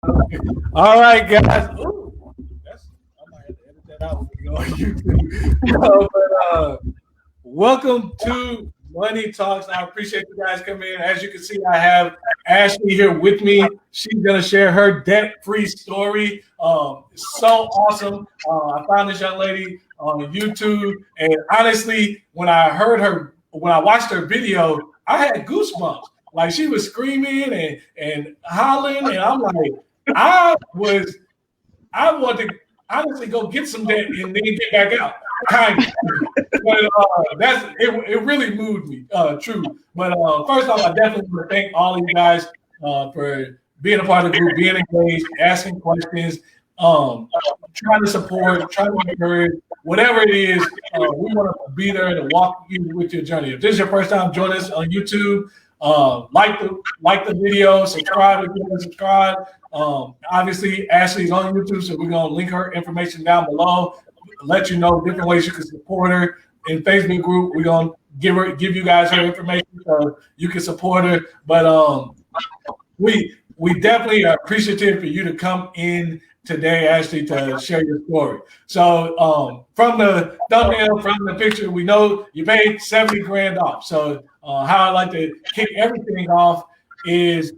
All right, guys. Ooh, I might have to edit that out when we go on YouTube. Welcome to Money Talks. I appreciate you guys coming in. As you can see, I have Ashley here with me. She's gonna share her debt-free story. It's so awesome. I found this young lady on YouTube, and honestly, when I watched her video, I had goosebumps. Like she was screaming and hollering, and I'm like, I was I wanted to honestly go get some debt and then get back out. Kind of. But it really moved me, true. But first off, I definitely want to thank all of you guys for being a part of the group, being engaged, asking questions, trying to support, trying to encourage, whatever it is. We want to be there to walk you with your journey. If this is your first time joining us on YouTube, like the video, subscribe if you haven't subscribed. Obviously, Ashley's on YouTube, so we're gonna link her information down below. Let you know different ways you can support her. In Facebook group, we're gonna give you guys her information so you can support her. But we definitely are appreciative for you to come in today, Ashley, to share your story. So from the thumbnail, from the picture, we know you paid 70 grand off. So how I like to kick everything off is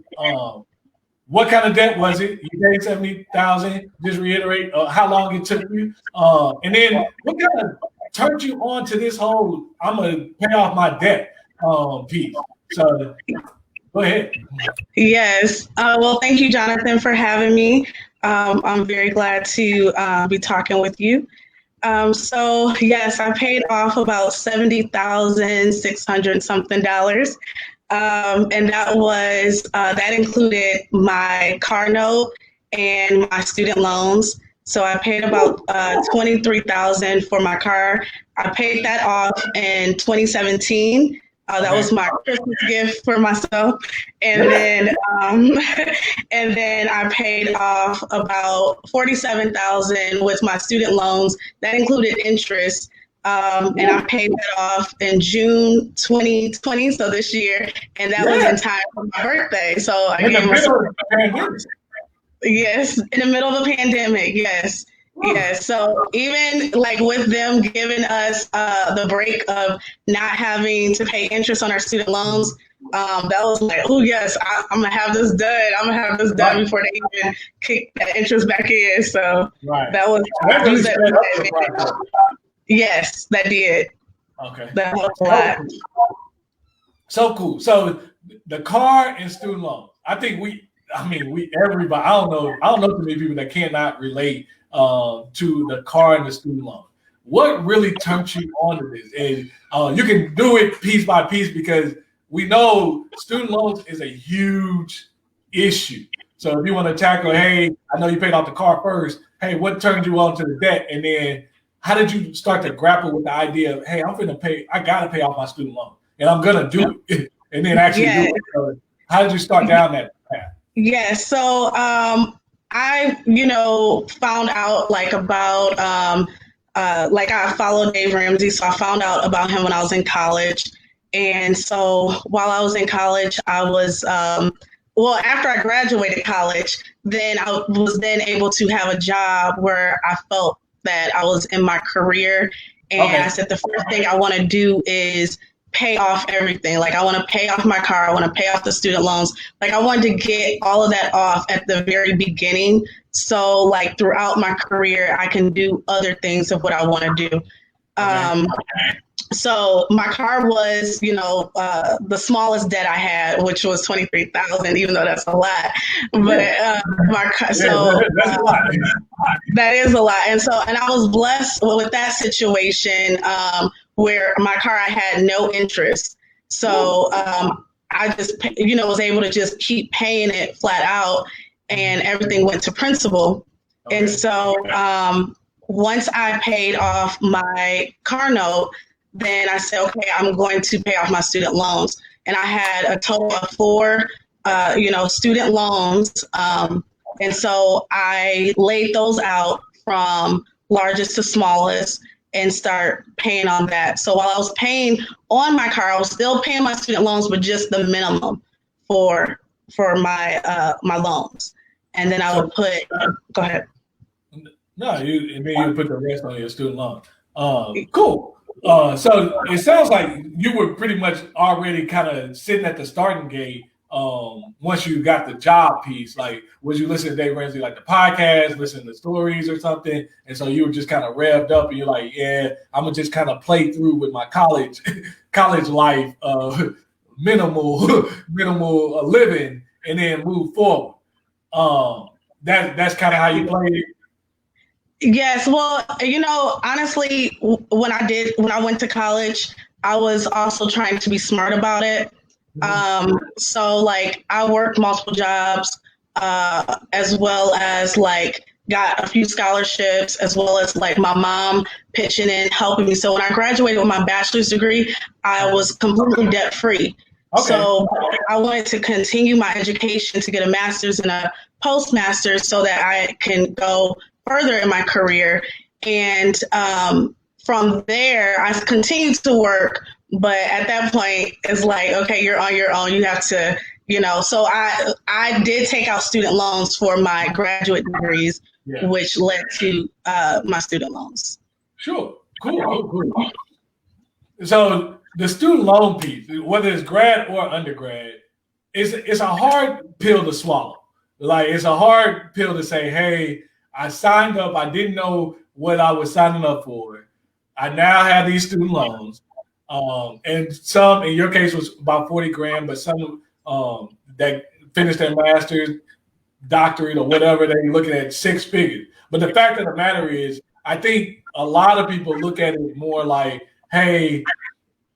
what kind of debt was it? You paid 70,000. Just reiterate how long it took you, and then what kind of turned you on to this whole "I'm gonna pay off my debt" piece. So go ahead. Yes. Well, thank you, Jonathan, for having me. I'm very glad to be talking with you. So yes, I paid off about $70,600 something dollars. And that included my car note and my student loans. So I paid about $23,000 for my car. I paid that off in 2017. That was my Christmas gift for myself, and then I paid off about $47,000 with my student loans. That included interest. And I paid that off in June 2020, so this year, and that was in time for my birthday. So I gave myself, yes, in the middle of a pandemic, yes. Yes, so even like with them giving us the break of not having to pay interest on our student loans, that was like, oh yes, I'm gonna have this done. I'm gonna have this done before they even kick that interest back in. So that was yes, that did. Okay. That was a lot. So cool. So the car and student loans. I think everybody. I don't know too many people that cannot relate to the car and the student loan. What really turned you on to this? And you can do it piece by piece because we know student loans is a huge issue. So if you want to tackle, hey, I know you paid off the car first. Hey, what turned you on to the debt? And then how did you start to grapple with the idea of, hey, I got to pay off my student loan and I'm going to do it and then actually do it. So how did you start down that path? Yes. So I, found out about, I followed Dave Ramsey. So I found out about him when I was in college. And so while I was in college, I was, after I graduated college, then I was then able to have a job where I felt that I was in my career. And I said, the first thing I want to do is pay off everything. Like I want to pay off my car. I want to pay off the student loans. Like I wanted to get all of that off at the very beginning. So like throughout my career, I can do other things of what I want to do. So my car was, the smallest debt I had, which was $23,000, even though that's a lot. But my car, that is a lot. And I was blessed with that situation where my car, I had no interest. So I just, was able to just keep paying it flat out, and everything went to principal. And so once I paid off my car note, then I said, okay, I'm going to pay off my student loans. And I had a total of 4, student loans. And so I laid those out from largest to smallest and start paying on that. So while I was paying on my car, I was still paying my student loans, but just the minimum for my loans. and then I So would put. Go ahead. no, and then you put the rest on your student loan. Cool. So it sounds like you were pretty much already kind of sitting at the starting gate. Once you got the job piece, like was you listening to Dave Ramsey, like the podcast, listening to stories or something, and so you were just kind of revved up, and you're like, yeah, I'm gonna just kind of play through with my college life, minimal living, and then move forward. That's kind of how you played it. Yes, well, honestly, when I went to college, I was also trying to be smart about it. So like I worked multiple jobs, as well as like got a few scholarships, as well as like my mom pitching in, helping me. So when I graduated with my bachelor's degree, I was completely debt free. Okay. So I wanted to continue my education to get a master's and a postmaster's so that I can go further in my career. And from there, I continued to work. But at that point, it's like, okay, you're on your own. You have to, So I did take out student loans for my graduate degrees, which led to my student loans. Sure. Cool. So the student loan piece, whether it's grad or undergrad, it's a hard pill to swallow. Like it's a hard pill to say, hey, I signed up. I didn't know what I was signing up for. I now have these student loans. And some, in your case, was about 40 grand, but some that finished their master's, doctorate, or whatever, they're looking at 6 figures. But the fact of the matter is, I think a lot of people look at it more like, hey,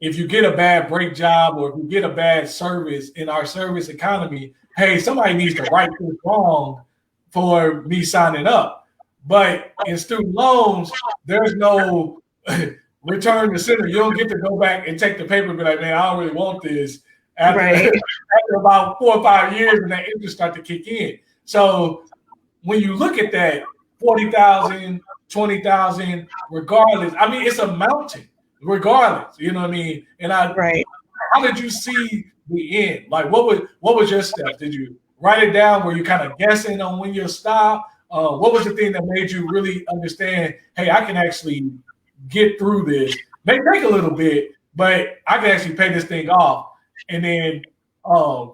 if you get a bad break job or if you get a bad service in our service economy, hey, somebody needs to right this wrong for me signing up. But in student loans, there's no return to sender. You don't get to go back and take the paper and be like, man, I don't really want this. After about 4 or 5 years, and that interest start to kick in. So when you look at that, 40,000, 20,000, regardless, I mean, it's a mountain, regardless. You know what I mean? And how did you see the end? Like, what was your steps? Did you write it down? Were you kind of guessing on when you'll stop? What was the thing that made you really understand, hey, I can actually get through this? May take a little bit, but I can actually pay this thing off, and then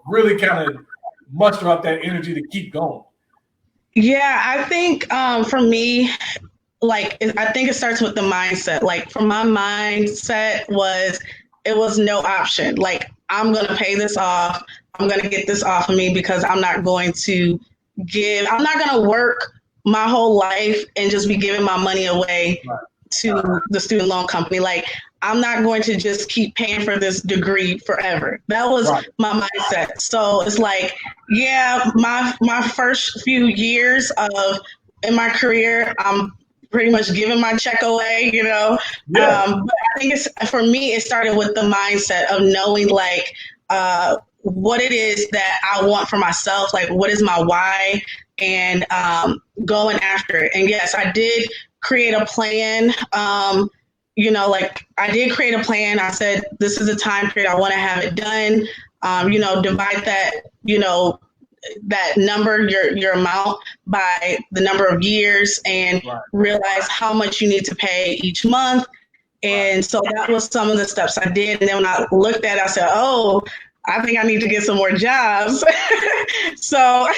really kind of muster up that energy to keep going. Yeah, I think for me, I think it starts with the mindset. Like for my mindset it was no option. Like I'm going to pay this off. I'm going to get this off of me because I'm not going to work my whole life and just be giving my money away to the student loan company. Like I'm not going to just keep paying for this degree forever. That was my mindset. So it's like, yeah, my first few years in my career, I'm pretty much giving my check away, But I think for me, it started with the mindset of knowing like what it is that I want for myself, like what is my why, and going after it. And yes, I did create a plan. I did create a plan. I said, this is a time period I want to have it done. Divide that, that number, your amount by the number of years and realize how much you need to pay each month. And so that was some of the steps I did. And then when I looked at it, I said, oh, I think I need to get some more jobs. So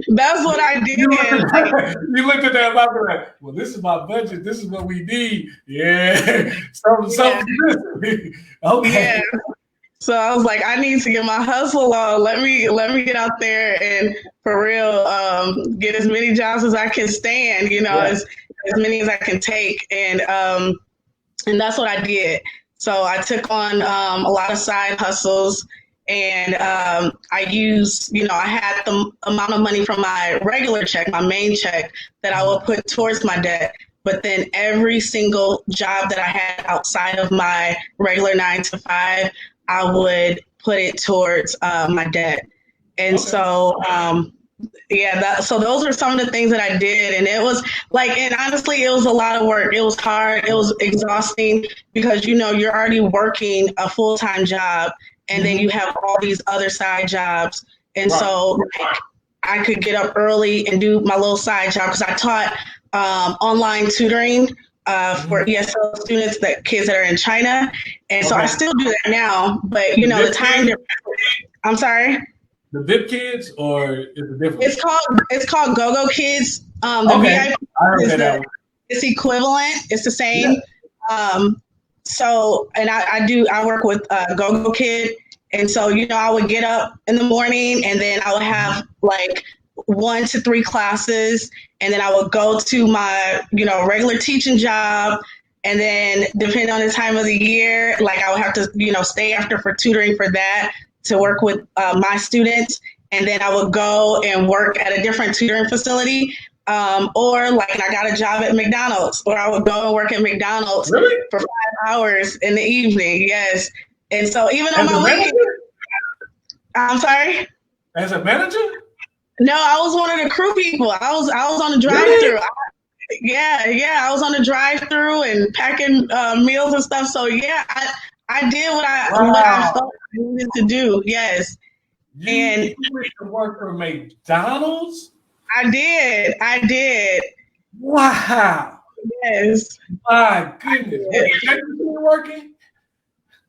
that's what I did. You looked at that and like, well, this is my budget. This is what we need. Yeah. Okay. Yeah. So I was like, I need to get my hustle on. Let me get out there and for real, get as many jobs as I can stand, as many as I can take. And that's what I did. So I took on a lot of side hustles, and I used, I had the amount of money from my regular check, my main check, that I would put towards my debt. But then every single job that I had outside of my regular 9 to 5, I would put it towards my debt. And so, so those are some of the things that I did. And it was like, and honestly, it was a lot of work. It was hard. It was exhausting because, you're already working a full-time job and then you have all these other side jobs. And so I could get up early and do my little side job because I taught online tutoring for ESL students, that kids that are in China. And so I still do that now, but you know, the time difference. I'm sorry? The VIP kids, or is it different? It's called Go-Go Kids. The VIP it's equivalent. It's the same. Yeah. So, and I work with Go-Go Kid. And so, you know, I would get up in the morning and then I would have like 1 to 3 classes. And then I would go to my, you know, regular teaching job. And then depending on the time of the year, like I would have to, you know, stay after for tutoring for that to work with my students. And then I would go and work at a different tutoring facility. Or like I got a job at McDonald's, or I would go and work at McDonald's for 5 hours in the evening. Yes. And so even on my weekend, I'm sorry? As a manager? No, I was one of the crew people. I was on the drive-through. Really? I was on the drive-through and packing meals and stuff. So yeah, I did what I thought I needed to do. Yes. You went to work for McDonald's? I did. Wow. Yes. My goodness. Was working?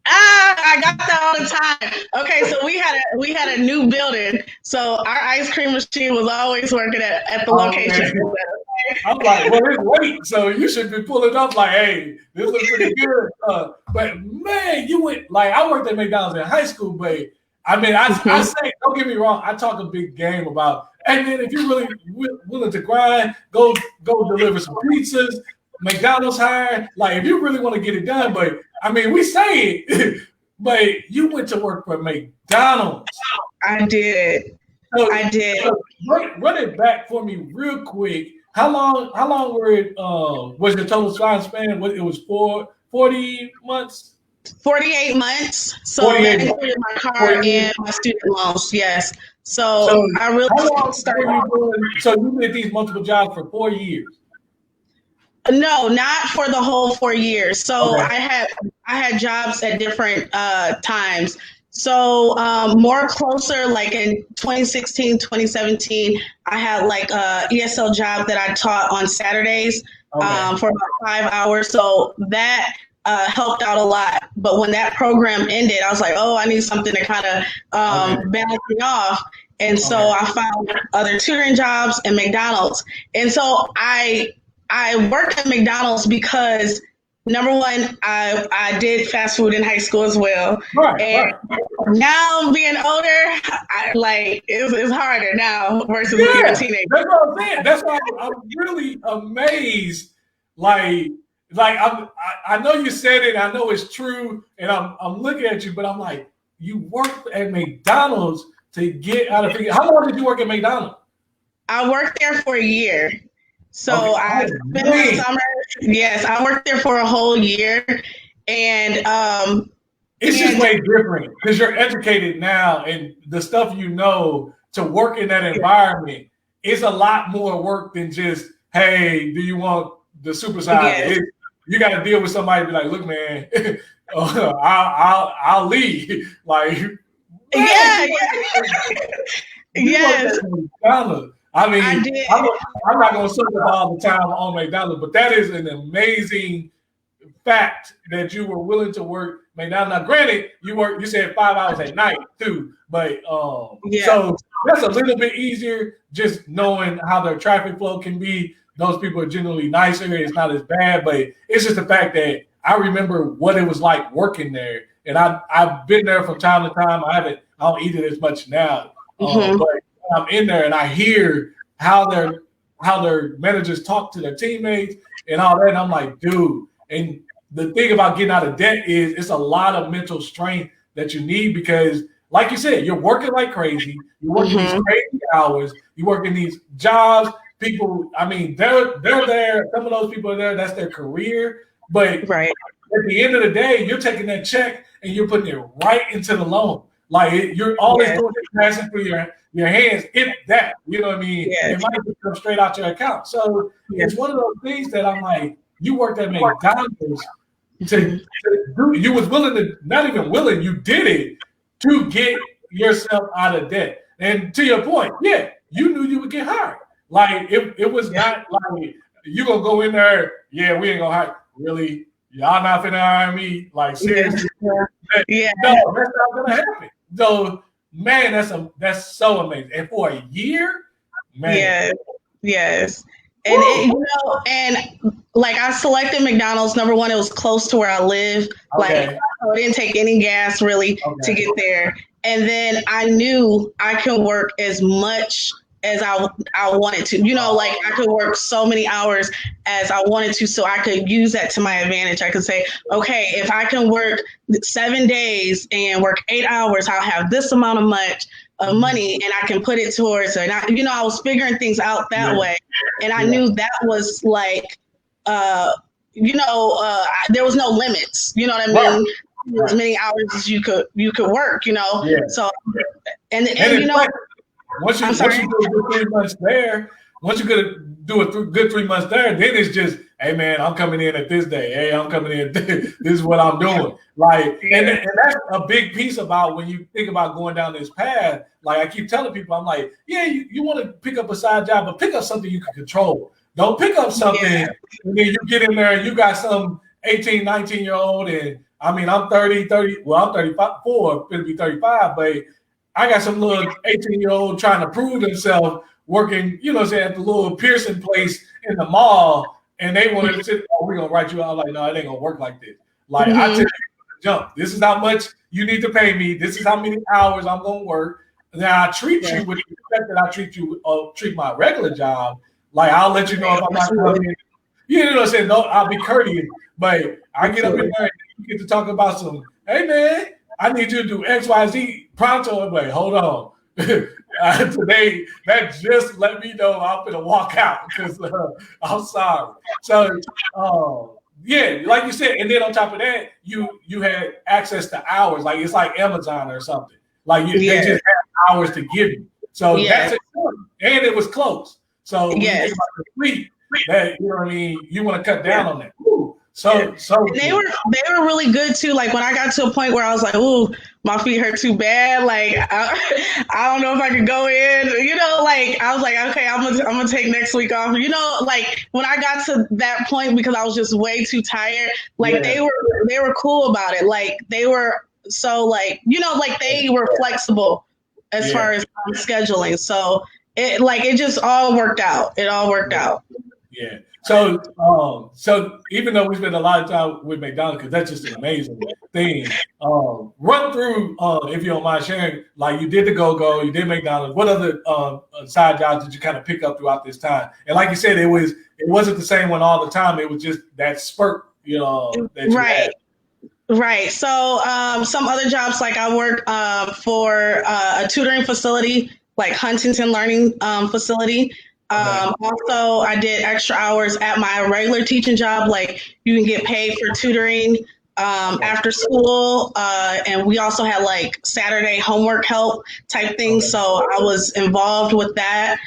I got that all the time. Okay, so we had a new building, so our ice cream machine was always working at the location. Okay. I'm like, well, it's late, so you should be pulling up like, hey, this looks pretty good. But man, you went like I worked at McDonald's in high school, but I mean, I say, don't get me wrong, I talk a big game about, and then if you're really willing to grind, go deliver some pizzas. McDonald's hiring, like if you really want to get it done, but I mean, we say it, but you went to work for McDonald's. I did. So, I did. So run it back for me real quick. How long were it? Was the total time span? It was 40 months. 48 months. So that included my car and my student loans. Yes. So I really started. So you did these multiple jobs for 4 years. No, not for the whole 4 years. So I had jobs at different times. So more closer, like in 2016, 2017, I had like a ESL job that I taught on Saturdays for about 5 hours. So that helped out a lot. But when that program ended, I was like, oh, I need something to kind of balance me off. And so I found other tutoring jobs at McDonald's. And so I worked at McDonald's because, number one, I did fast food in high school as well. Right. Now being older, it's harder now versus when you're a teenager. That's what I'm saying. That's why I'm really amazed. Like I know you said it. I know it's true, and I'm looking at you, but I'm like, you worked at McDonald's to get out of figure. How long did you work at McDonald's? I worked there for a year. So I spent the summer. Yes, I worked there for a whole year, and it's just way different because you're educated now, and the stuff you know to work in that environment is a lot more work than just, hey, do you want the supersize? Yes. You got to deal with somebody and be like, look, man, I'll leave. Like, yes. I mean, I'm not going to say it all the time on McDonald's, but that is an amazing fact that you were willing to work McDonald's. Now, granted, you said 5 hours at night too, but so that's a little bit easier just knowing how their traffic flow can be. Those people are generally nicer. It's not as bad, but it's just the fact that I remember what it was like working there, and I've been there from time to time. I don't eat it as much now, but I'm in there and I hear how their managers talk to their teammates and all that. And I'm like, dude. And the thing about getting out of debt is it's a lot of mental strength that you need because, like you said, you're working like crazy. You're working these crazy hours. You work in these jobs. People, I mean, they're there. Some of those people are there. That's their career. But at the end of the day, you're taking that check and you're putting it right into the loan. Like you're always doing it passing through your hands, if that, you know what I mean? It might just come straight out your account. So it's one of those things that I'm like, you worked at McDonald's to do, you was willing to, not even willing, you did it to get yourself out of debt. And to your point, you knew you would get hired. Like it was not like you gonna go in there, yeah, we ain't gonna hire. Really, y'all not finna hire me? Like seriously? Yeah. No, that's not gonna happen. So man, that's so amazing. And for a year, man. Yes. And and like I selected McDonald's. Number one, it was close to where I live. Okay. Like so it didn't take any gas really to get there. And then I knew I could work as much as I wanted to. Like I could work so many hours as I wanted to, so I could use that to my advantage. I could say, okay, if I can work 7 days and work 8 hours, I'll have this amount of money, and I can put it towards it. And I was figuring things out that way, and I knew that was like, there was no limits. You know what I mean? Right. As many hours as you could work. So and once you do a good 3 months there, once you do a good 3 months there, then it's just, hey man, I'm coming in at this day. Hey, I'm coming in. This is what I'm doing. Like, and that's a big piece about when you think about going down this path. Like I keep telling people, I'm like, yeah, you want to pick up a side job, but pick up something you can control. Don't pick up something and then you get in there and you got some 18, 19-year-old, and I mean, I'm 30, well, I'm 34, going to be 35, but I got some little 18-year-old trying to prove themselves working, at the little Pearson place in the mall, and they wanted to say, oh, we're going to write you out. Like, no, it ain't going to work like this. Like, I tell you, jump. This is how much you need to pay me. This is how many hours I'm going to work. Now, I treat you with the respect that I treat my regular job. Like, I'll let you know if I'm not coming in. You know what I'm saying? No, I'll be courteous. But I get up in there and you get to talk about some, hey, man, I need you to do X, Y, Z pronto. I'm like, hold on. Today, that just let me know I'm going to walk out because I'm sorry. So, like you said, and then on top of that, you had access to hours. Like it's like Amazon or something. Like they just have hours to give you. So that's important. And it was close. So when you think about the fleet, that you know what I mean, you want to cut down on that. So and they were really good too. Like when I got to a point where I was like, ooh, my feet hurt too bad. Like I don't know if I could go in. Like I was like, okay, I'm gonna take next week off. Like when I got to that point because I was just way too tired. Like they were cool about it. Like they were so like like they were flexible as far as scheduling. So it just all worked out. It all worked out. Yeah. So even though we spend a lot of time with McDonald's, because that's just an amazing thing, run through, if you don't mind sharing, like you did the Go-Go, you did McDonald's. What other side jobs did you kind of pick up throughout this time? And like you said, it wasn't the same one all the time. It was just that spurt, that you had. Right. So some other jobs, like I work for a tutoring facility, like Huntington Learning Facility. Also, I did extra hours at my regular teaching job. Like you can get paid for tutoring after school. And we also had like Saturday homework help type things. So I was involved with that.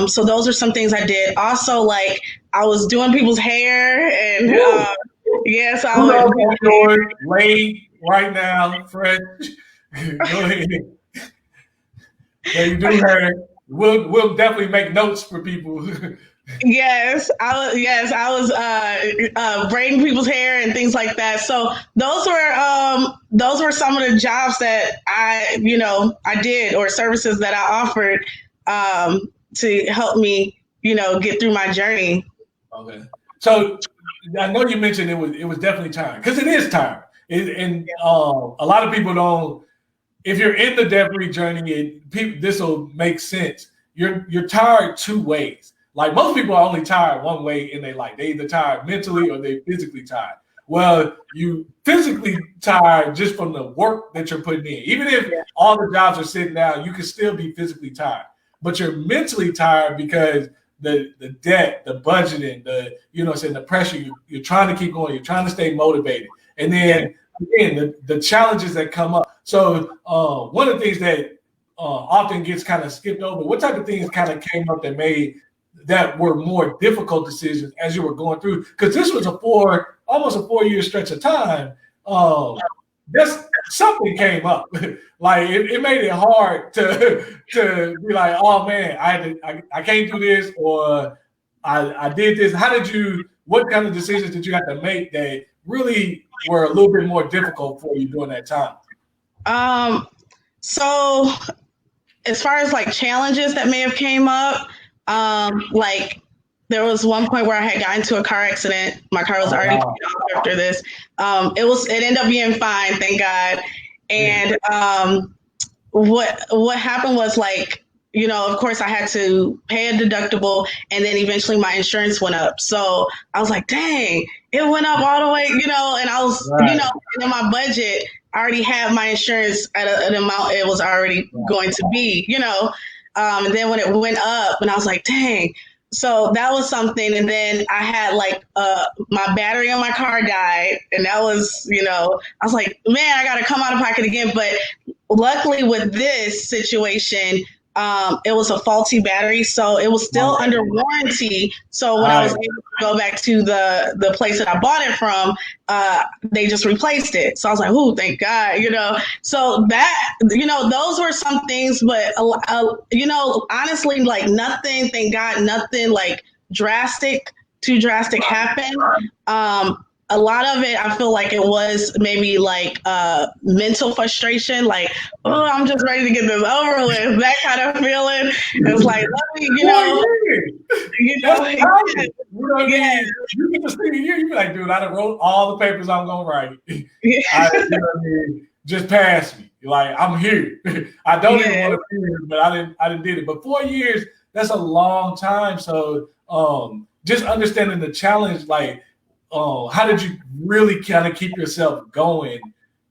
So those are some things I did. Also, like I was doing people's hair and so I was laid right now, fresh. Go ahead. Yeah, you do hair. We'll definitely make notes for people. Yes, I was braiding people's hair and things like that. So those were some of the jobs that I did, or services that I offered to help me, get through my journey. Okay. So I know you mentioned it was definitely tiring, because it is tiring. A lot of people don't. If you're in the debt-free journey, this will make sense. You're tired two ways. Like most people are only tired one way in their life. They either tired mentally or they physically tired. Well, you physically tired just from the work that you're putting in. Even if all the jobs are sitting down, you can still be physically tired. But you're mentally tired because the debt, the budgeting, the pressure, you're trying to keep going, you're trying to stay motivated. And then again, the challenges that come up. So one of the things that often gets kind of skipped over, what type of things kind of came up that were more difficult decisions as you were going through? Because this was almost a 4-year stretch of time. That's something came up. Like it made it hard to be like, oh man, I can't do this, or I did this. What kind of decisions did you have to make that really were a little bit more difficult for you during that time? So as far as like challenges that may have came up, like there was one point where I had gotten into a car accident. My car was already paid off after this. It ended up being fine, thank God. And what happened was, like, you know, of course I had to pay a deductible, and then eventually my insurance went up. So I was like, dang, it went up all the way, you know, and I was, you know, in my budget, I already had my insurance at an amount it was already going to be, you know. And then when it went up, and I was like, dang. So that was something. And then I had like my battery on my car died, and that was, you know, I was like, man, I got to come out of pocket again. But luckily with this situation, it was a faulty battery, so it was still under warranty. So when I was able to go back to the place that I bought it from, they just replaced it. So I was like, "Ooh, thank God!" You know. So that, you know, those were some things, but you know, honestly, like nothing. Thank God, nothing like too drastic happened. A lot of it, I feel like it was maybe like mental frustration, like, oh, I'm just ready to get this over with, that kind of feeling. It's like, let me, you know, you know what I mean? You get to see here, you be like, dude, I done wrote all the papers I'm gonna write. You know what I mean? Just pass me. Like, I'm here. I don't even want to be here, but I didn't did it. But 4 years, that's a long time. So just understanding the challenge, like, how did you really kind of keep yourself going?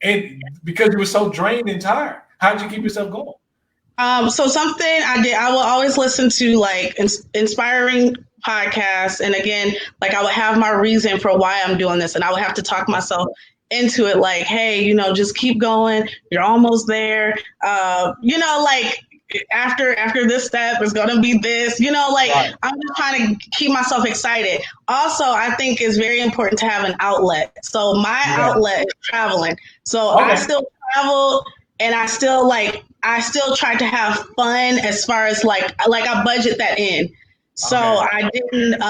And because you were so drained and tired, how did you keep yourself going? So something I did, I will always listen to like inspiring podcasts. And again, like I would have my reason for why I'm doing this, and I would have to talk myself into it. Like, hey, you know, just keep going. You're almost there. You know, like after this step is going to be this, you know, like I'm just trying to keep myself excited. Also, I think it's very important to have an outlet. So my outlet is traveling. So I still travel, and I still try to have fun as far as like I budget that in. So I didn't,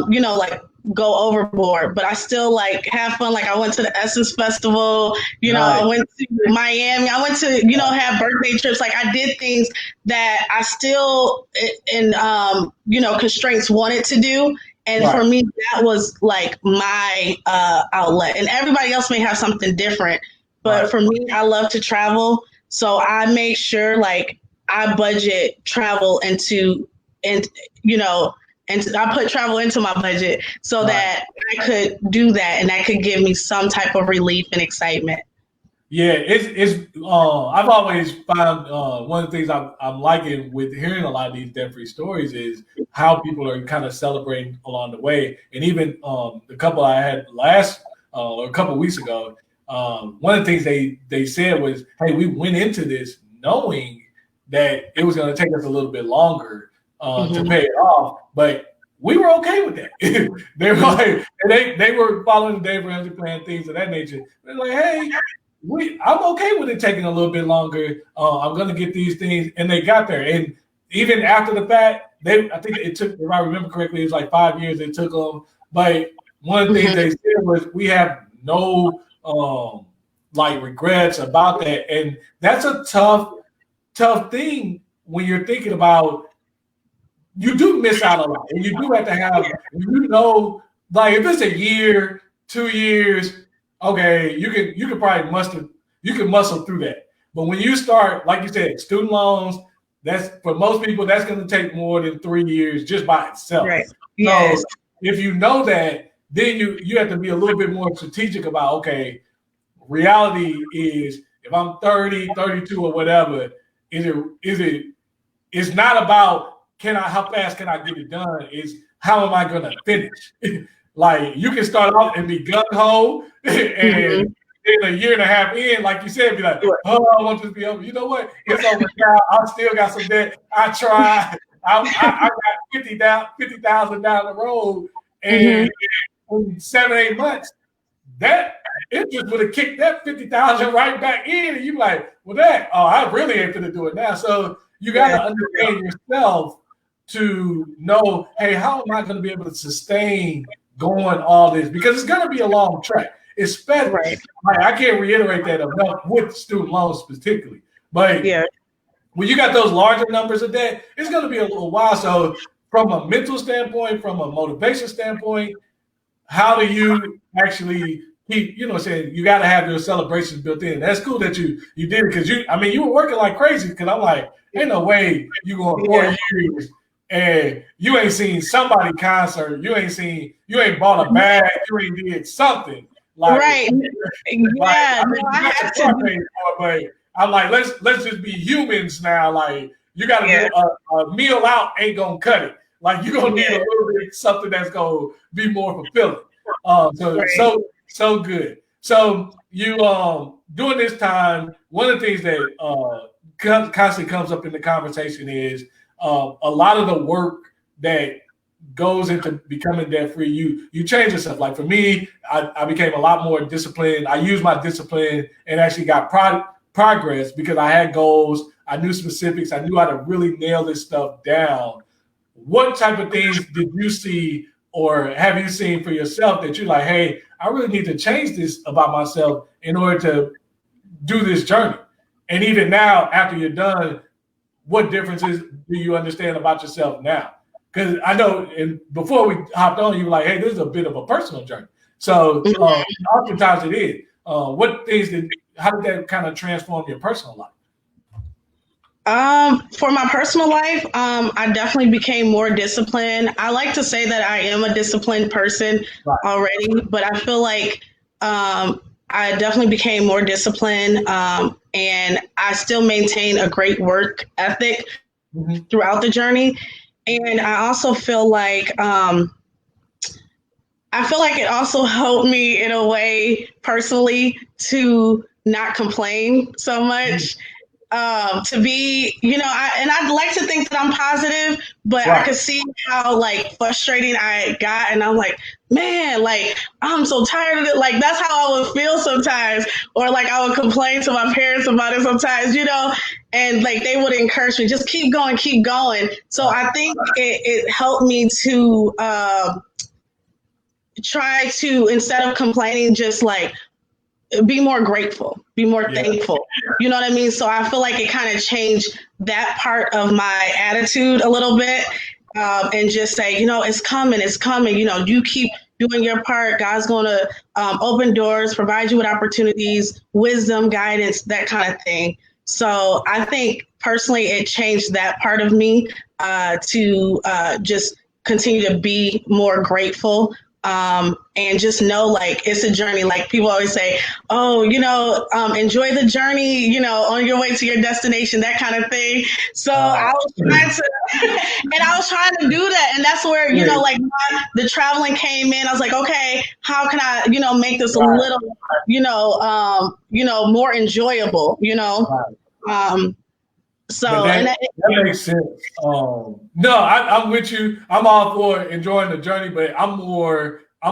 you know, like go overboard, but I still like have fun. Like I went to the Essence Festival, you know, I went to Miami, I went to, you know, have birthday trips. Like I did things that I still in, you know, constraints wanted to do. And for me, that was like my outlet, and everybody else may have something different. But for me, I love to travel. So I make sure like I budget travel into, and, you know, and I put travel into my budget so that I could do that, and that could give me some type of relief and excitement. Yeah, it's I've always found one of the things I'm liking with hearing a lot of these debt-free stories is how people are kind of celebrating along the way. And even the couple I had last or a couple of weeks ago, one of the things they said was, hey, we went into this knowing that it was going to take us a little bit longer to pay it off, but we were okay with that. They were like, they were following the Dave Ramsey plan, things of that nature. They're like, hey, I'm okay with it taking a little bit longer. I'm going to get these things, and they got there. And even after the fact, I think it took, if I remember correctly, it was like 5 years it took them. But one of the things they said was, we have no like regrets about that, and that's a tough thing when you're thinking about. You do miss out a lot, and you do have to have, you know, like if it's a year, 2 years, okay, you can probably muscle through that. But when you start, like you said, student loans, that's for most people, that's going to take more than 3 years just by itself. Right. Yes. So if you know that, then you have to be a little bit more strategic about, okay, reality is if I'm 30, 32 or whatever, it's not about how fast can I get it done? Is how am I going to finish? Like you can start off and be gung ho, and in a year and a half in, like you said, be like, oh, I want this to be over. You know what? It's over now. I still got some debt. I tried. I got 50,000 down the road, and in 7-8 months, that interest would have kicked that 50,000 right back in, and you like, well, I really ain't gonna do it now. So you got to understand yourself to know, hey, how am I going to be able to sustain going all this? Because it's going to be a long track. Especially, I can't reiterate that enough with student loans particularly, but when you got those larger numbers of debt, it's going to be a little while. So from a mental standpoint, from a motivation standpoint, how do you actually keep, saying you got to have your celebrations built in? That's cool that you did it, because you were working like crazy, because I'm like, ain't no way you going 4 years and you ain't seen somebody concert, you ain't bought a bag, you ain't did something. Like, right. I had to. But I'm like, let's just be humans now. Like, you got to do a meal out ain't gonna cut it. Like, you're gonna need a little bit something that's gonna be more fulfilling. So good. So you during this time, one of the things that constantly comes up in the conversation is a lot of the work that goes into becoming debt free. You change yourself. Like for me, I became a lot more disciplined. I used my discipline and actually got progress because I had goals. I knew specifics. I knew how to really nail this stuff down. What type of things did you see or have you seen for yourself that you're like, hey, I really need to change this about myself in order to do this journey? And even now, after you're done, what differences do you understand about yourself now? Because I know, and before we hopped on, you were like, hey, this is a bit of a personal journey. So oftentimes it is. How did that kind of transform your personal life? For my personal life, I definitely became more disciplined. I like to say that I am a disciplined person already, but I feel like I definitely became more disciplined, and I still maintain a great work ethic throughout the journey. And I also feel like it also helped me in a way personally to not complain so much. To be, I'd like to think that I'm positive, but I could see how like frustrating I got, and I'm like, man, like I'm so tired of it. Like that's how I would feel sometimes, or like I would complain to my parents about it sometimes, and like they would encourage me, just keep going, keep going. So I think it helped me to try to, instead of complaining, just like be more grateful, be more thankful. You know what I mean? So I feel like it kind of changed that part of my attitude a little bit, and just say, it's coming. You keep doing your part. God's going to open doors, provide you with opportunities, wisdom, guidance, that kind of thing. So I think personally it changed that part of me to just continue to be more grateful. And just know, like, it's a journey. Like people always say, oh, enjoy the journey, on your way to your destination, that kind of thing. So I was trying to do that. And that's where, the traveling came in. I was like, okay, how can I, make this a little, more enjoyable, So that makes sense. No, I'm with you. I'm all for enjoying the journey, but I'm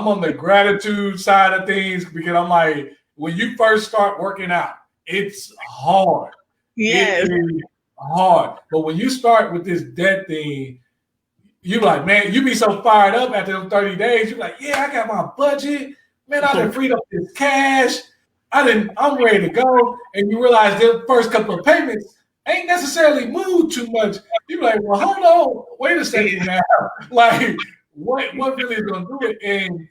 on the gratitude side of things, because I'm like, when you first start working out, it's hard. Yes. It is hard. But when you start with this debt thing, you like, man, you be so fired up after them 30 days. You're like, yeah, I got my budget. Man, I done freed up this cash. I'm ready to go. And you realize the first couple of payments ain't necessarily moved too much. You're like, well, hold on, wait a second now. Like, what really is going to do it? And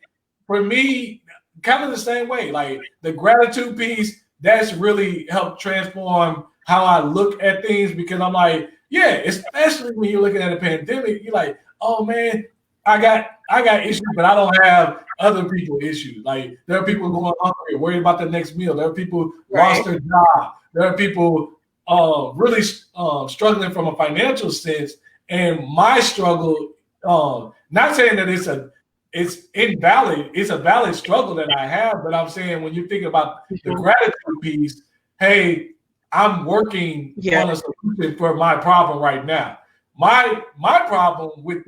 for me, kind of the same way. Like the gratitude piece, that's really helped transform how I look at things, because I'm like, yeah, especially when you're looking at a pandemic, you're like, oh man, I got issues, but I don't have other people issues. Like there are people going hungry, worried about the next meal. There are people lost their job. There are people really struggling from a financial sense. And my struggle, not saying that it's invalid, it's a valid struggle that I have, but I'm saying when you think about the gratitude piece, hey, I'm working on a solution for my problem right now. My problem with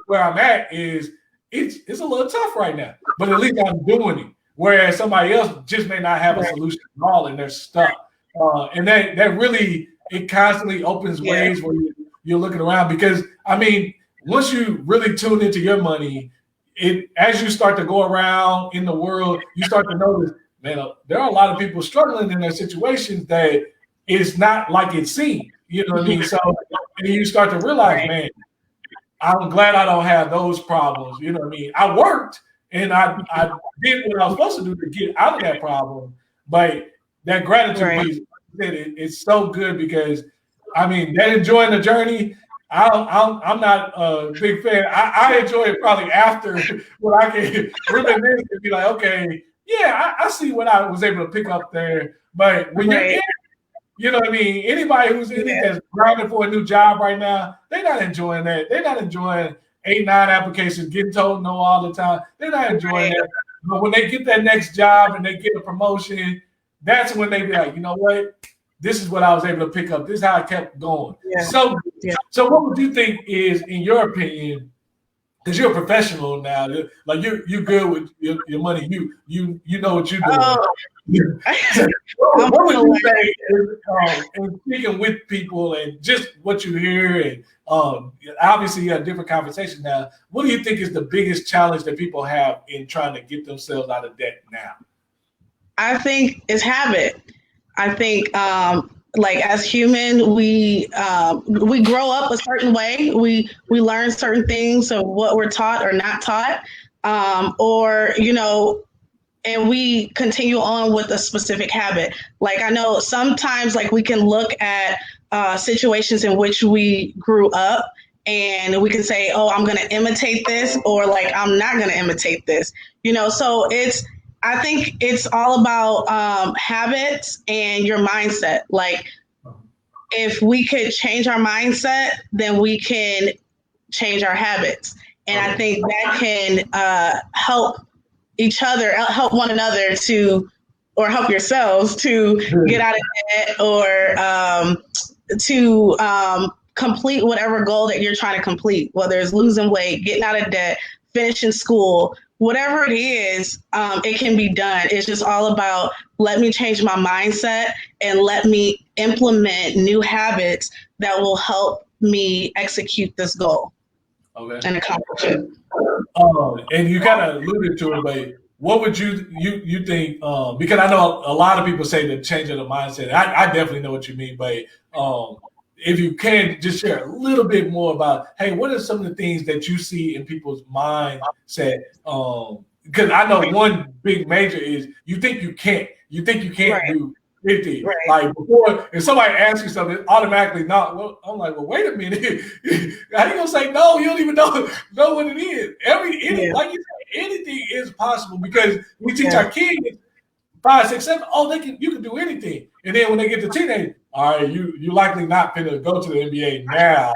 where I'm at is it's a little tough right now, but at least I'm doing it. whereas somebody else just may not have a solution at all and they're stuck. And that really, it constantly opens ways where you're looking around, because I mean, once you really tune into your money, as you start to go around in the world, you start to notice, man, there are a lot of people struggling in their situations that it's not like it seems. You know what I mean? So and you start to realize, man, I'm glad I don't have those problems. You know what I mean? I worked and I did what I was supposed to do to get out of that problem. But that gratitude piece, it's so good, because I mean, that enjoying the journey, I'm not a big fan. I enjoy it probably after when I can reminisce and be like, okay, yeah, I see what I was able to pick up there. But when you're in, you know what I mean? Anybody who's in it that's grinding for a new job right now, they're not enjoying that. They're not enjoying 8, 9 applications, getting told no all the time. They're not enjoying that. But when they get that next job and they get a promotion, that's when they be like, you know what? This is what I was able to pick up. This is how I kept going. So what would you think is, in your opinion, because you're a professional now, like you're good with your money. You know what you're doing. What would you say in speaking with people and just what you hear, and obviously you have different conversations now. What do you think is the biggest challenge that people have in trying to get themselves out of debt now? I think it's habit. I think like as human, we grow up a certain way. We learn certain things of what we're taught or not taught, or and we continue on with a specific habit. Like I know sometimes, like we can look at situations in which we grew up, and we can say, "Oh, I'm going to imitate this," or like, "I'm not going to imitate this." So I think it's all about habits and your mindset. Like, if we could change our mindset, then we can change our habits. And I think that can help each other, help one another or help yourselves to get out of debt, or to complete whatever goal that you're trying to complete, whether it's losing weight, getting out of debt, finishing school. Whatever it is, it can be done. It's just all about, let me change my mindset and let me implement new habits that will help me execute this goal and accomplish it. And you kind of alluded to it, but what would you think? Because I know a lot of people say the change of the mindset. I definitely know what you mean, but if you can just share a little bit more about, hey, what are some of the things that you see in people's mindset? Because I know one big major is you think you can't do anything. Like before, if somebody asks you something, automatically not. Well, I'm like, well, wait a minute. How you gonna say no? You don't even know what it is. Like you said, anything is possible, because we teach our kids 5, 6, 7. Oh, you can do anything. And then when they get to teenage, all right, you likely not gonna go to the NBA now,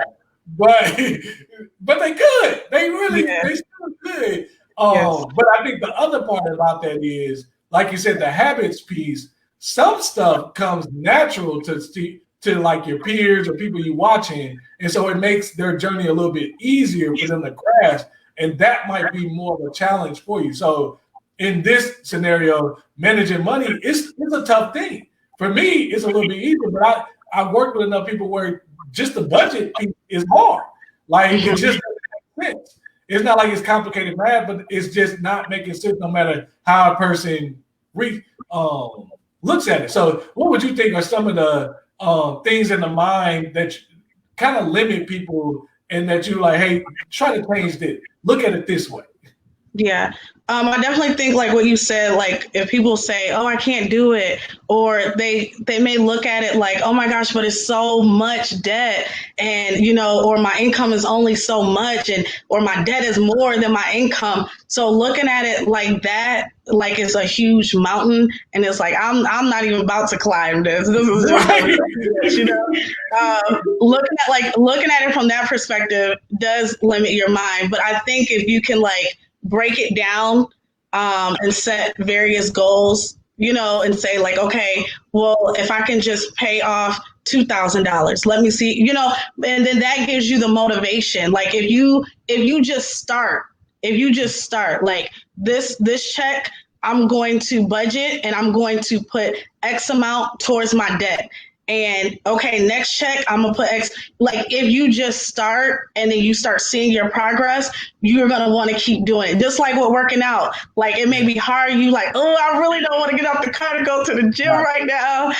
but they could. They really they still could. But I think the other part about that is, like you said, the habits piece. Some stuff comes natural to like your peers or people you watching, and so it makes their journey a little bit easier for them to grasp, and that might be more of a challenge for you. So in this scenario, managing money is a tough thing. For me, it's a little bit easier, but I worked with enough people where just the budget is hard. Like it just doesn't make sense. It's not like it's complicated math, but it's just not making sense no matter how a person looks at it. So what would you think are some of the things in the mind that kind of limit people, and that you like, hey, try to change this. Look at it this way. Yeah. I definitely think, like what you said, like if people say, oh, I can't do it, or they may look at it like, oh my gosh, but it's so much debt, and or my income is only so much, or my debt is more than my income. So looking at it like that, like it's a huge mountain, and it's like I'm not even about to climb this. This is just looking at it from that perspective does limit your mind. But I think if you can like break it down and set various goals, and say like, okay, well, if I can just pay off $2,000, let me see, and then that gives you the motivation. Like if you just start like this check, I'm going to budget and I'm going to put X amount towards my debt. And okay, next check, I'm gonna put X. Like if you just start and then you start seeing your progress, you're gonna want to keep doing it. Just like with working out. Like it may be hard. You like, oh, I really don't want to get out the car to go to the gym right now.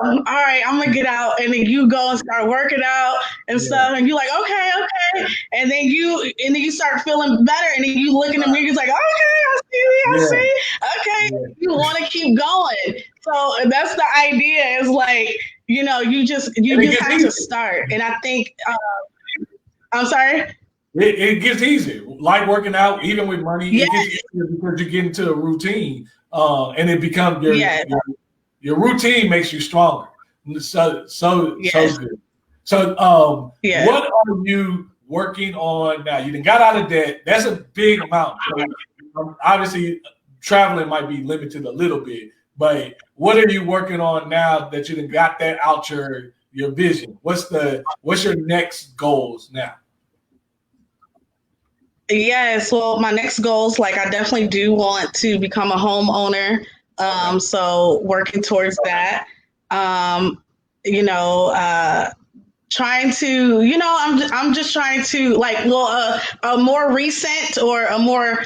All right, I'm gonna get out, and then you go and start working out and stuff, and you're like, okay, and then you start feeling better, and then you look in the mirror, you're like, okay, I see, okay, you want to keep going. So that's the idea. Is like, you just have to start, and I think. I'm sorry. It gets easier. Like working out, even with money, it gets easier because you get into a routine, and it becomes your routine makes you stronger. So good. So what are you working on now? You done got out of debt. That's a big amount. So, obviously, traveling might be limited a little bit, but what are you working on now that you done got that out your vision? What's your next goals now? Yes, well, my next goals, like I definitely do want to become a homeowner. So working towards that. Trying to, I'm just trying to a more recent or a more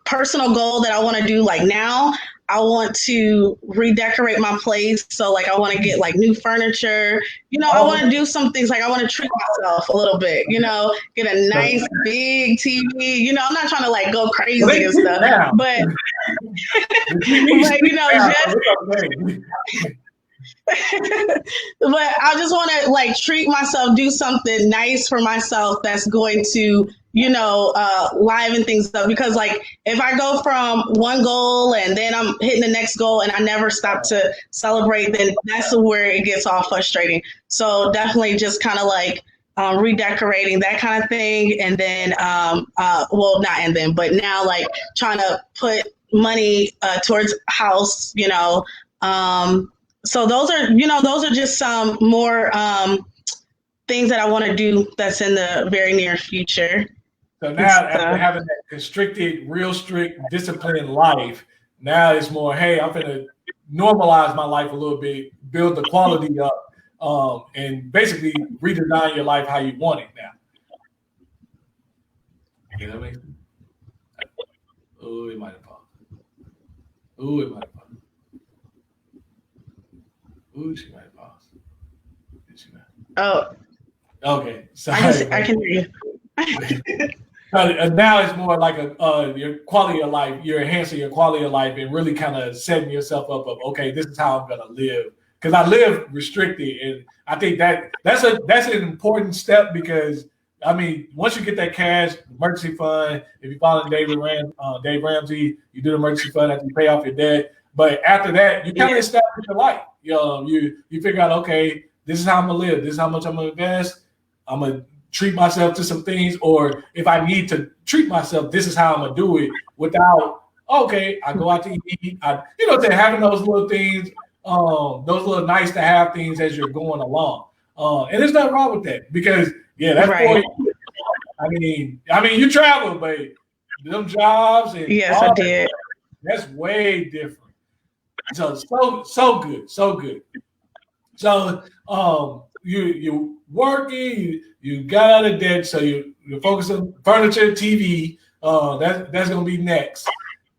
personal goal that I want to do like now. I want to redecorate my place. So like I want to get like new furniture. I want to do some things like I want to treat myself a little bit, get a nice big TV. I'm not trying to like go crazy and stuff, but but I just want to like treat myself, do something nice for myself that's going to, liven things up. Because like if I go from one goal and then I'm hitting the next goal and I never stop to celebrate, then that's where it gets all frustrating. So definitely just kind of like redecorating, that kind of thing. And then, but now like trying to put money towards a house, so those are just some more things that I want to do that's in the very near future. So now after having that constricted, real strict, disciplined life, now it's more, hey, I'm going to normalize my life a little bit, build the quality up, and basically redesign your life how you want it now. You know what I mean? Oh, it might have paused. Ooh, she might have paused. Did she not? Oh. Okay. Sorry. I can hear you. Now it's more like your quality of life. You're enhancing your quality of life and really kind of setting yourself up of, okay, this is how I'm going to live. Because I live restricted. And I think that's an important step because, I mean, once you get that cash, emergency fund, if you follow Dave Ramsey, you do the emergency fund after you pay off your debt. But after that, you kind of establish your life. You figure out, okay, this is how I'm going to live. This is how much I'm going to invest. I'm going to treat myself to some things. Or if I need to treat myself, this is how I'm going to do it without, okay, I go out to eat. Having those little things, those little nice to have things as you're going along. And there's nothing wrong with that because, that's right. I mean, you travel, but them jobs and yes, I did. That's way different. So good. So you working, you got out of debt, so you're focusing on furniture, TV. That's gonna be next.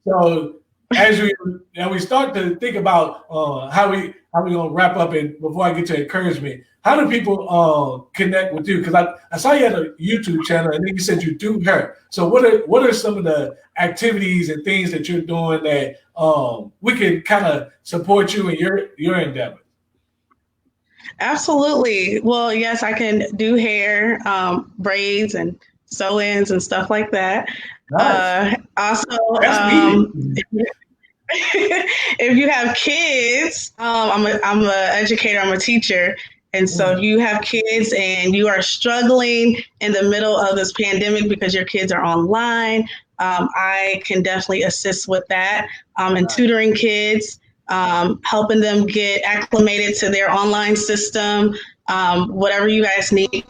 So as we start to think about how we gonna wrap up, and before I get to encouragement, how do people connect with you? Because I saw you had a YouTube channel, and then you said you do hair. So what are some of the activities and things that you're doing that we can kind of support you in your endeavor? Absolutely. Well, yes, I can do hair, braids and sew-ins and stuff like that. Nice. Also, if you have kids, I'm an educator, I'm a teacher. And so if you have kids and you are struggling in the middle of this pandemic because your kids are online, I can definitely assist with that and tutoring kids, helping them get acclimated to their online system, whatever you guys need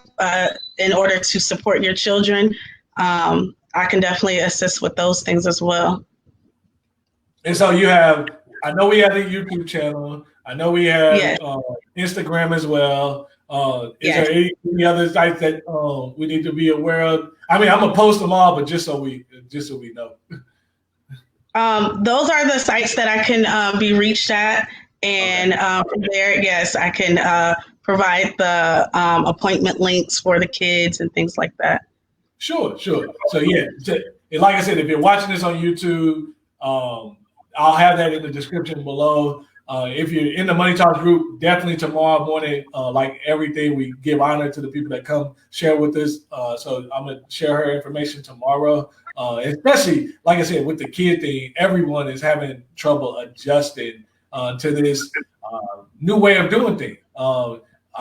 in order to support your children. I can definitely assist with those things as well. And so you have, I know we have a YouTube channel. I know we have Yes, Instagram as well. Is there yes. any other sites that we need to be aware of? I mean, I'm gonna post them all, but just so we know. Those are the sites that I can be reached at, Okay. and from there, yes, I can provide the appointment links for the kids and things like that. Sure, sure. So yeah, and like I said, if you're watching this on YouTube, I'll have that in the description below. If you're in the Money Talks group, definitely tomorrow morning, like everything, we give honor to the people that come share with us. So I'm gonna share her information tomorrow. Especially, like I said, with the kid thing, everyone is having trouble adjusting to this new way of doing things. I,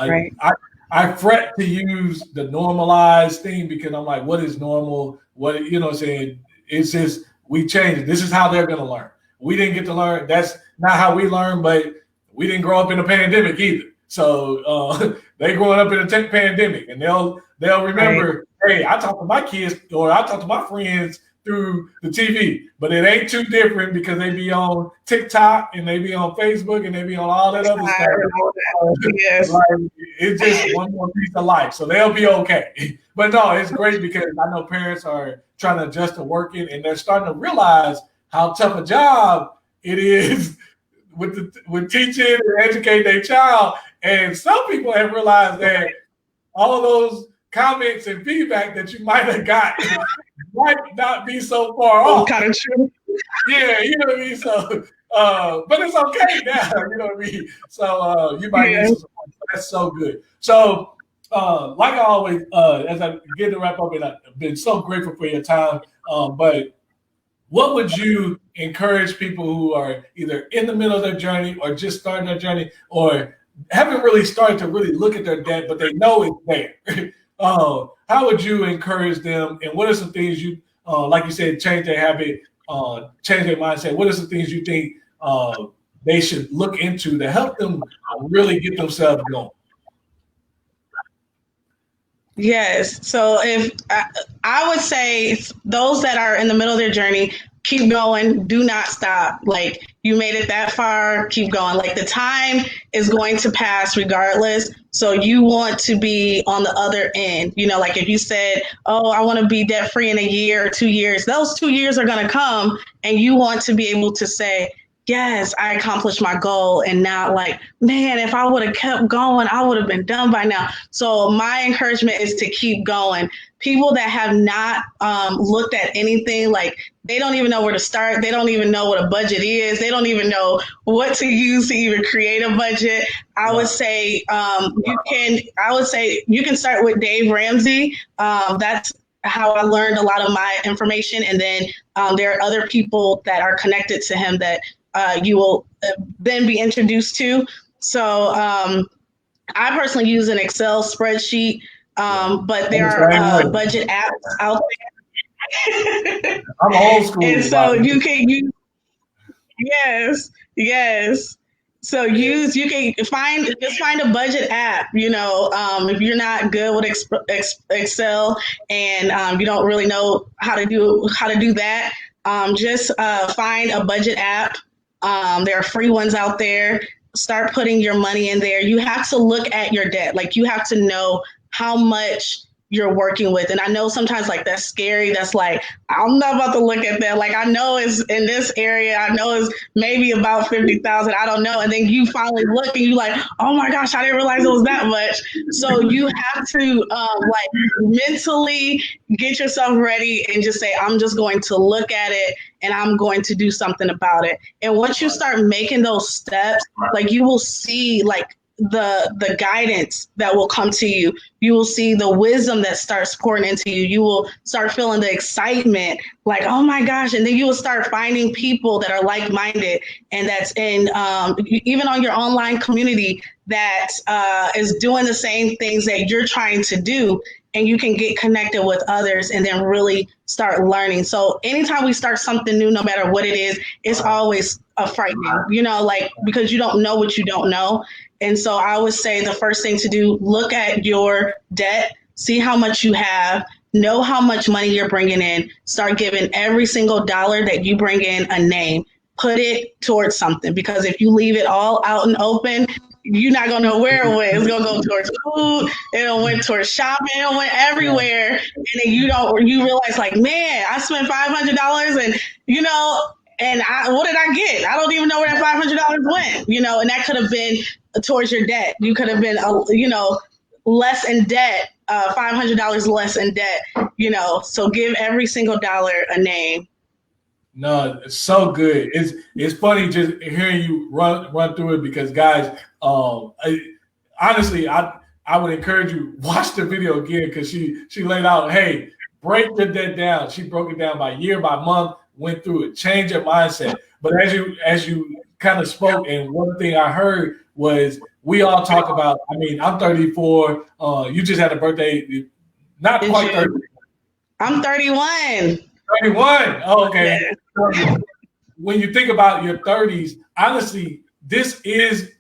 Right. I I fret to use the normalized thing because I'm like, what is normal? What you know what I'm saying? It's just we changed it. This is how they're gonna learn. We didn't get to learn. That's not how we learn, but we didn't grow up in a pandemic either. So they growing up in a tech pandemic, and they'll Right. remember, hey, I talk to my kids or I talk to my friends through the TV, but it ain't too different because they be on TikTok and they be on Facebook and they be on all that other stuff. Yes. Like it's just one more piece of life, so they'll be okay. But no, it's great because I know parents are trying to adjust to working, and they're starting to realize how tough a job it is with teaching and educating their child. And some people have realized that all those comments and feedback that you might have got might not be so far Oh, off. kind of true. Yeah, you know what I mean. So, but it's okay now. You know what I mean. So you might need Yeah. some support. That's so good. So, like I always, as I get to wrap up, and I've been so grateful for your time. But what would you encourage people who are either in the middle of their journey or just starting their journey or haven't really started to really look at their debt, but they know it's there? How would you encourage them? And what are some things you, like you said, change their habit, change their mindset? What are some things you think they should look into to help them really get themselves going? Yes. So if I would say those that are in the middle of their journey, keep going. Do not stop. Like you made it that far, keep going. Like the time is going to pass regardless. So you want to be on the other end. You know, like if you said, "Oh, I want to be debt free in a year or 2 years," those 2 years are going to come, and you want to be able to say, yes, I accomplished my goal, and not like, man, if I would have kept going, I would have been done by now. So my encouragement is to keep going. People that have not looked at anything, like they don't even know where to start. They don't even know what a budget is. They don't even know what to use to even create a budget. I would Right. say you can. I would say you can start with Dave Ramsey. That's how I learned a lot of my information, and then there are other people that are connected to him that you will then be introduced to. So I personally use an Excel spreadsheet, Yeah. but I'm there the same are way. budget apps out there. I'm old And school so about it. you can use, yes, yes. So Yeah. you can find a budget app. You know, if you're not good with Excel and you don't really know how to do that, just find a budget app. There are free ones out there. Start putting your money in there. You have to look at your debt. Like you have to know how much you're working with. And I know sometimes like that's scary. That's like, I'm not about to look at that. Like I know it's in this area. I know it's maybe about 50,000. I don't know. And then you finally look and you like, oh my gosh, I didn't realize it was that much. So you have to like mentally get yourself ready and just say, I'm just going to look at it and I'm going to do something about it. And once you Right. start making those steps, like you will see like the guidance that will come to you. You will see the wisdom that starts pouring into you. You will start feeling the excitement, like, oh my gosh. And then you will start finding people that are like-minded and that's in even on your online community that is doing the same things that you're trying to do. And you can get connected with others and then really start learning. So anytime we start something new, no matter what it is, it's always a frightening, you know, like because you don't know what you don't know. And so I would say the first thing to do, look at your debt, see how much you have, know how much money you're bringing in, start giving every single dollar that you bring in a name. put it towards something, because if you leave it all out and open, you're not gonna know where it went. It's gonna go towards food. It'll went towards shopping. It went everywhere, and then you realize like, man, I spent $500, and what did I get? I don't even know where that $500 went. And that could have been towards your debt. You could have been, less in debt, $500 less in debt. So give every single dollar a name. No, it's so good. It's funny just hearing you run through it, because guys, honestly, I would encourage you, watch the video again, because she laid out, hey, break your debt down. She broke it down by year, by month, went through it, change your mindset. But as you kind of spoke, and one thing I heard was, we all talk about, I'm 34. You just had a birthday, not quite 30. I'm 31. 31. Oh, okay. Yeah. When you think about your 30s, honestly, this is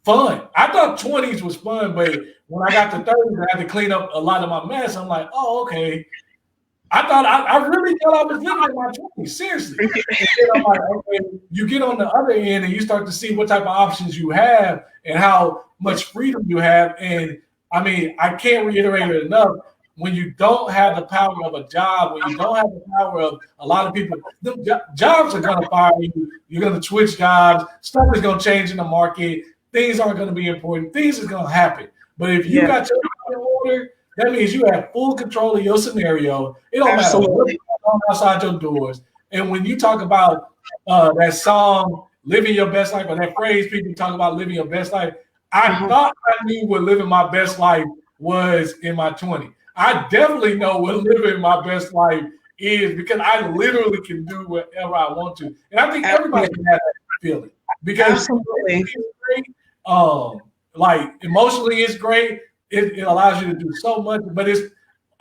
fun. I thought 20s was fun, but when I got to 30s, I had to clean up a lot of my mess. I'm like, oh, okay. I really thought I was living in my 20s, seriously. And then I'm like, okay, you get on the other end and you start to see what type of options you have and how much freedom you have. And I can't reiterate it enough. When you don't have the power of a job, when you don't have the power of a lot of people, the jobs are going to fire you. You're going to switch jobs. Stuff is going to change in the market. Things aren't going to be important. Things are going to happen. But if you got your life in order, that means you have full control of your scenario. It don't matter what's going on outside your doors. And when you talk about that song, living your best life, or that phrase people talk about, living your best life, I thought I knew what living my best life was in my 20s. I definitely know what living my best life is, because I literally can do whatever I want to. And I think everybody can have that feeling, because it's great. Like emotionally, it's great. It allows you to do so much, but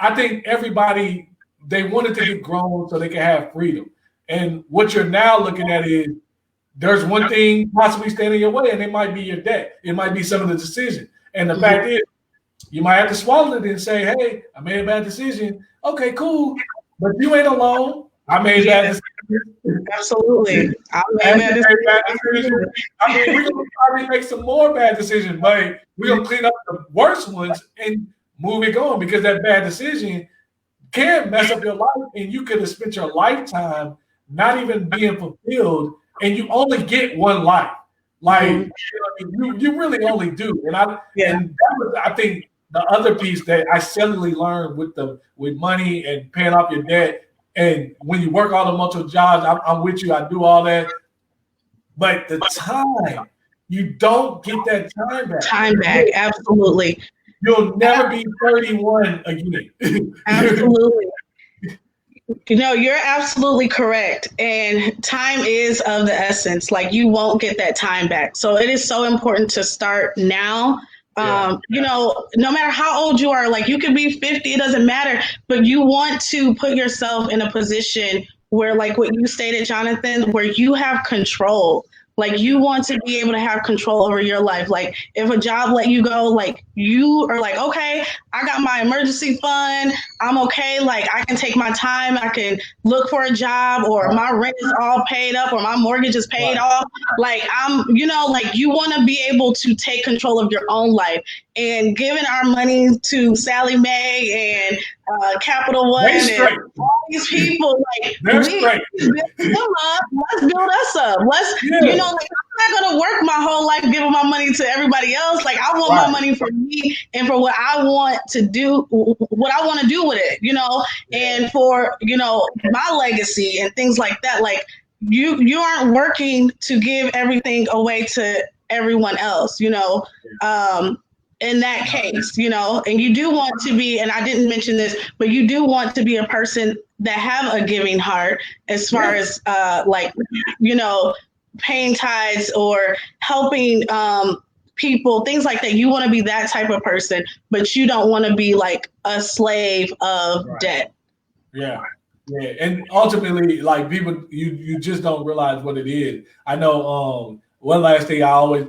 I think everybody, they wanted to get grown so they can have freedom. And what you're now looking at is, there's one thing possibly standing in your way, and it might be your debt. It might be some of the decisions. And the fact is, you might have to swallow it and say, hey, I made a bad decision. Okay, cool. But you ain't alone. I made bad decisions. Absolutely. I made bad decisions. We're going to probably make some more bad decisions, but we're going to clean up the worst ones and move it on, because that bad decision can mess up your life, and you could have spent your lifetime not even being fulfilled, and you only get one life. Like, you really only do. And that was, I think, the other piece that I suddenly learned with money and paying off your debt. And when you work all the multiple jobs, I'm with you. I do all that. But the time, you don't get that time back. Time back, absolutely. You'll never be 31 again. Absolutely. You're absolutely correct. And time is of the essence. Like, you won't get that time back. So it is so important to start now. No matter how old you are, like, you could be 50, it doesn't matter, but you want to put yourself in a position where, like what you stated, Jonathan, where you have control. Like, you want to be able to have control over your life. Like, if a job let you go, like, you are like, okay, I got my emergency fund. I'm okay. Like, I can take my time. I can look for a job, or my rent is all paid up, or my mortgage is paid off. Like, you want to be able to take control of your own life. And giving our money to Sally Mae and Capital One and all these people, like, let's build them up. Let's build us up. I'm not going to work my whole life giving my money to everybody else. Like, I want my money for me and for what I want to do, what I want to do with it, and for, my legacy and things like that. Like, you aren't working to give everything away to everyone else, in that case, and you do want to be, and I didn't mention this, but you do want to be a person that have a giving heart, as far as paying tithes or helping people, things like that. You want to be that type of person, but you don't want to be like a slave of debt. Yeah. And ultimately, like, people, you just don't realize what it is. I know one last thing I always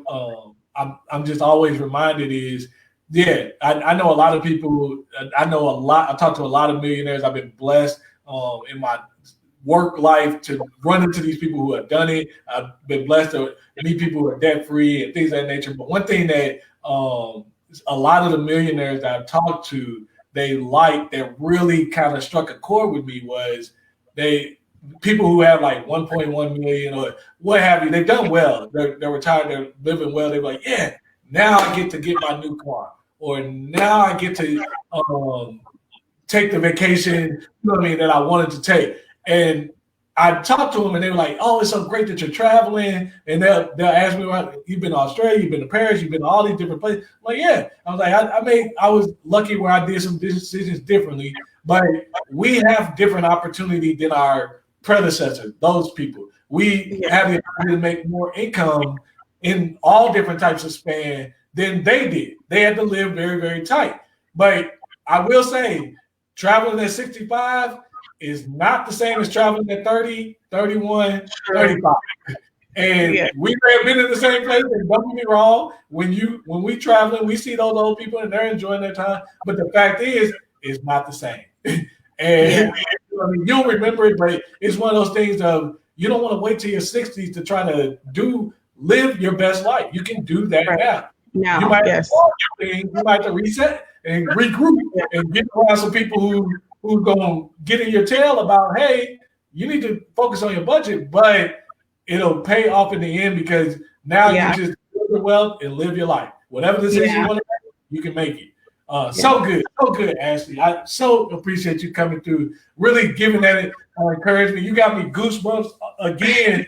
I'm just always reminded is, I know a lot of people. I talked to a lot of millionaires. I've been blessed work life to run into these people who have done it. I've been blessed to meet people who are debt free and things of that nature. But one thing that a lot of the millionaires that I've talked to, that really kind of struck a chord with me was people who have like 1.1 million or what have you, they've done well. They're retired, they're living well. They're like, yeah, now I get to get my new car, or now I get to take the vacation, you know what I mean, that I wanted to take. And I talked to them and they were like, oh, it's so great that you're traveling. And they'll ask me, you've been to Australia, you've been to Paris, you've been to all these different places. I'm like, yeah. I was like, I was lucky where I did some decisions differently, but we have different opportunity than our predecessors, those people. We have the ability to make more income in all different types of span than they did. They had to live very, very tight. But I will say, traveling at 65 is not the same as traveling at 30, 31, 35. And we may have been in the same place, and don't get me wrong, when we traveling, we see those old people and they're enjoying their time. But the fact is, it's not the same. And I mean, you'll remember it, but it's one of those things of you don't want to wait till your 60s to try to live your best life. You can do that now. You might have to reset and regroup and get around some people who's gonna get in your tail about, hey, you need to focus on your budget, but it'll pay off in the end because now you just build your wealth and live your life. Whatever decision you want to make, you can make it. So good, Ashley. I so appreciate you coming through, really giving that encouragement. You got me goosebumps again.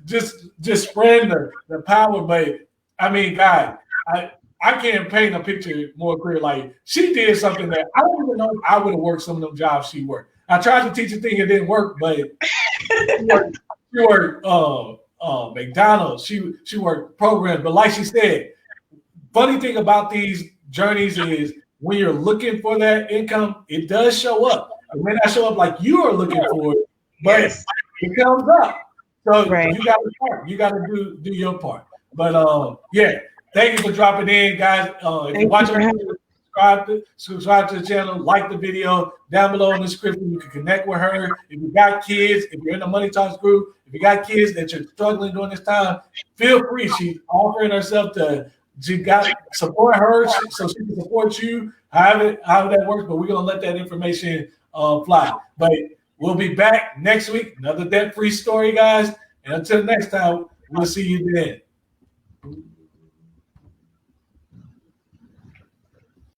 Just spreading the power. But I mean, God, I can't paint a picture more clear. Like, she did something that I don't even know if I would have worked some of them jobs she worked. I tried to teach a thing, it didn't work, but she worked McDonald's. She worked programs. But like she said, funny thing about these journeys is when you're looking for that income, it does show up. It may not show up like you are looking for it, but it comes up. So you got to start. You got to do your part. But thank you for dropping in, guys. If you're watching, subscribe to the channel, like the video. Down below in the description, you can connect with her. If you got kids, if you're in the Money Talks group, if you got kids that you're struggling during this time, feel free. She's offering herself to support her so she can support you, however that works. But we're going to let that information fly. But we'll be back next week. Another debt-free story, guys. And until next time, we'll see you then.